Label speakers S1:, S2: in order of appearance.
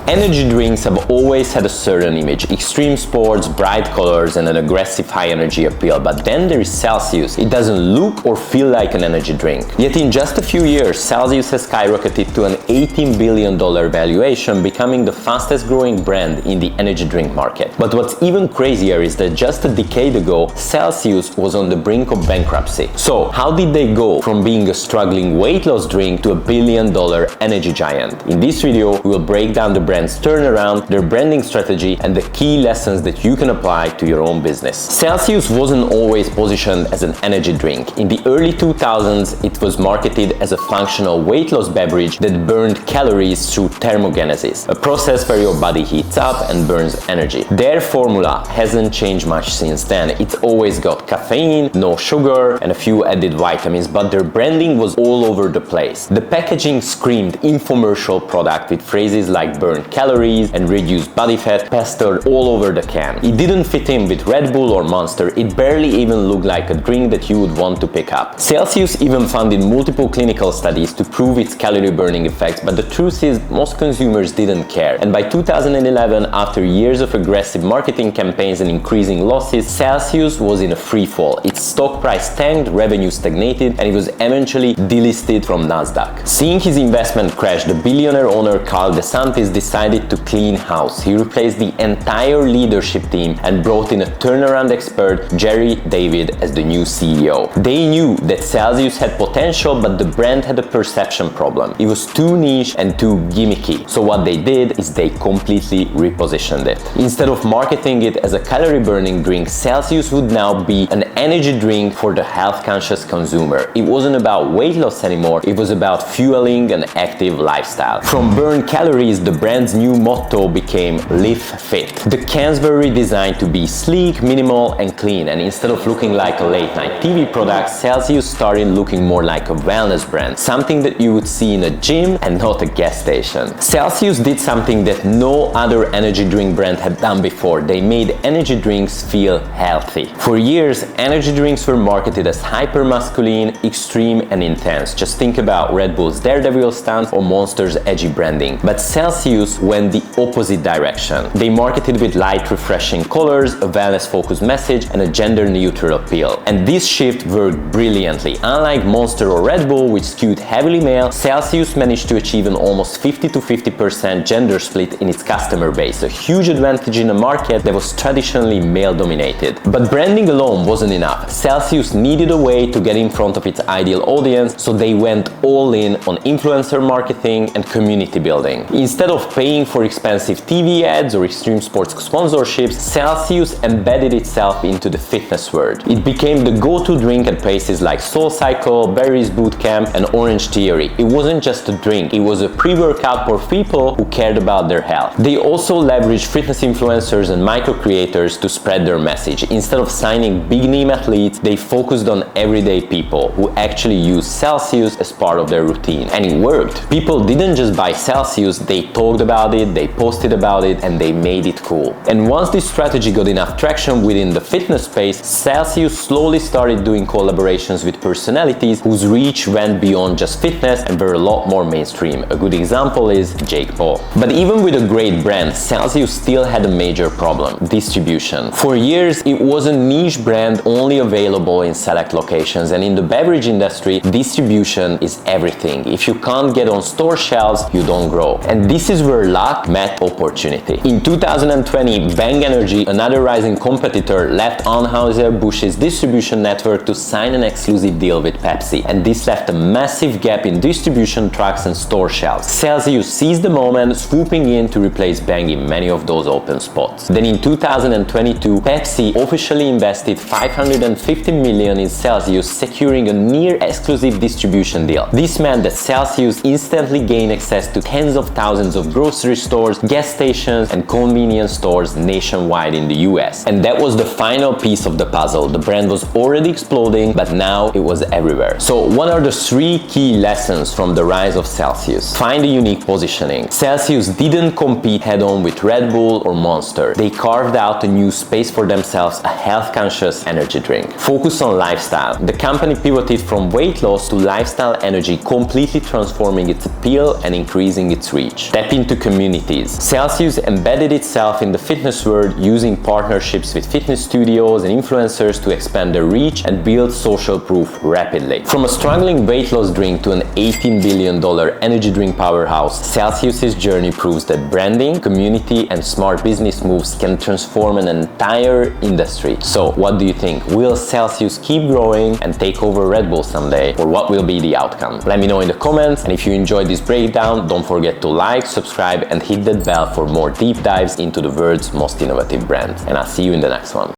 S1: Energy drinks have always had a certain image: extreme sports, bright colors, and an aggressive high-energy appeal. But then there is Celsius. It doesn't look or feel like an energy drink. Yet in just a few years, Celsius has skyrocketed to an $18 billion valuation, becoming the fastest-growing brand in the energy drink market. But what's even crazier is that just a decade ago, Celsius was on the brink of bankruptcy. So, how did they go from being a struggling weight loss drink to a billion-dollar energy giant? In this video, we will break down the brand's turnaround, their branding strategy, and the key lessons that you can apply to your own business. Celsius wasn't always positioned as an energy drink. In the early 2000s, it was marketed as a functional weight loss beverage that burned calories through thermogenesis, a process where your body heats up and burns energy. Their formula hasn't changed much since then. It's always got caffeine, no sugar, and a few added vitamins, but their branding was all over the place. The packaging screamed infomercial product with phrases like burn calories and reduce body fat plastered all over the can. It didn't fit in with Red Bull or Monster. It barely even looked like a drink that you would want to pick up. Celsius even funded multiple clinical studies to prove its calorie burning effects, but the truth is most consumers didn't care. And by 2011, after years of aggressive marketing campaigns and increasing losses, Celsius was in a free fall. Its stock price tanked, revenue stagnated, and it was eventually delisted from Nasdaq. Seeing his investment crash, the billionaire owner Carl DeSantis decided to clean house. He replaced the entire leadership team and brought in a turnaround expert, Jerry David, as the new CEO. They knew that Celsius had potential, but the brand had a perception problem. It was too niche and too gimmicky. So what they did is they completely repositioned it. Instead of marketing it as a calorie-burning drink, Celsius would now be an energy drink for the health-conscious consumer. It wasn't about weight loss anymore, it was about fueling an active lifestyle. From burn calories, the brand's new motto became Live Fit. The cans were redesigned to be sleek, minimal, and clean, and instead of looking like a late-night TV product, Celsius started looking more like a wellness brand, something that you would see in a gym and not a gas station. Celsius did something that no other energy drink brand had done before. They made energy drinks feel healthy. For years, energy drinks were marketed as hyper-masculine, extreme, and intense. Just think about Red Bull's Daredevil stance or Monster's edgy branding. But Celsius went the opposite direction. They marketed with light, refreshing colors, a wellness-focused message, and a gender-neutral appeal. And this shift worked brilliantly. Unlike Monster or Red Bull, which skewed heavily male, Celsius managed to achieve an almost 50 to 50% gender split in its customer base, a huge advantage in a market that was traditionally male-dominated. But branding alone wasn't enough. Celsius needed a way to get in front of its ideal audience, so they went all in on influencer marketing and community building. Instead of paying for expensive TV ads or extreme sports sponsorships, Celsius embedded itself into the fitness world. It became the go-to drink at places like SoulCycle, Barry's Bootcamp, and Orange Theory. It wasn't just a drink, it was a pre-workout for people who cared about their health. They also leveraged fitness influencers and micro-creators to spread their message. Instead of signing big-name athletes, they focused on everyday people who actually used Celsius as part of their routine. And it worked. People didn't just buy Celsius, they talked about it, they posted about it, and they made it cool. And once this strategy got enough traction within the fitness space, Celsius slowly started doing collaborations with personalities whose reach went beyond just fitness and were a lot more mainstream. A good example is Jake Paul. But even with a great brand, Celsius still had a major problem: distribution. For years, it was a niche brand only available in select locations, and in the beverage industry, distribution is everything. If you can't get on store shelves, you don't grow. And this is where luck met opportunity. In 2020, Bang Energy, another rising competitor, left Anheuser-Busch's distribution network to sign an exclusive deal with Pepsi, and this left a massive gap in distribution trucks and store shelves. Celsius seized the moment, swooping in to replace Bang in many of those open spots. Then in 2022, Pepsi officially invested $550 million in Celsius, securing a near-exclusive distribution deal. This meant that Celsius instantly gained access to tens of thousands of grocery stores, gas stations, and convenience stores nationwide in the US. And that was the final piece of the puzzle. The brand was already exploding, but now it was everywhere. So what are the three key lessons from the rise of Celsius? Find a unique positioning. Celsius didn't compete head-on with Red Bull or Monster. They carved out a new space for themselves, a health-conscious energy drink. Focus on lifestyle. The company pivoted from weight loss to lifestyle energy, completely transforming its appeal and increasing its reach. Tap into communities. Celsius embedded itself in the fitness world using partnerships with fitness studios and influencers to expand their reach and build social proof rapidly. From a struggling weight loss drink to an $18 billion energy drink powerhouse, Celsius's journey proves that branding, community, and smart business moves can transform an entire industry. So what do you think? Will Celsius keep growing and take over Red Bull someday, or what will be the outcome? Let me know in the comments, and if you enjoyed this breakdown, don't forget to like, subscribe, and hit that bell for more deep dives into the world's most innovative brand. And I'll see you in the next one.